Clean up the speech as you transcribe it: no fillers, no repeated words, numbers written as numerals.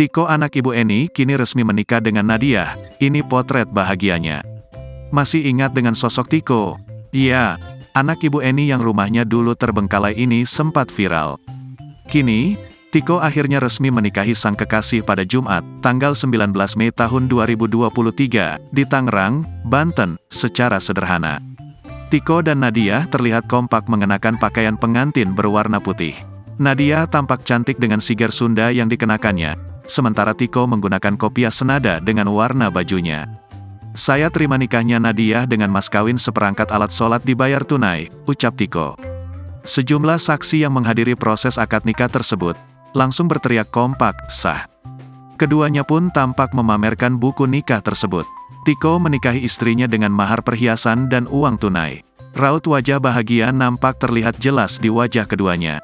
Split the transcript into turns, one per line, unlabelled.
Tiko anak Ibu Eni kini resmi menikah dengan Nadia, ini potret bahagianya. Masih ingat dengan sosok Tiko? Iya, anak Ibu Eni yang rumahnya dulu terbengkalai ini sempat viral. Kini, Tiko akhirnya resmi menikahi sang kekasih pada Jumat, tanggal 19 Mei tahun 2023, di Tangerang, Banten, secara sederhana. Tiko dan Nadia terlihat kompak mengenakan pakaian pengantin berwarna putih. Nadia tampak cantik dengan siger Sunda yang dikenakannya, sementara Tiko menggunakan kopiah senada dengan warna bajunya. Saya terima nikahnya Nadia dengan mas kawin seperangkat alat sholat dibayar tunai, ucap Tiko. Sejumlah saksi yang menghadiri proses akad nikah tersebut langsung berteriak kompak, sah. Keduanya pun tampak memamerkan buku nikah tersebut. Tiko menikahi istrinya dengan mahar perhiasan dan uang tunai. Raut wajah bahagia nampak terlihat jelas di wajah keduanya.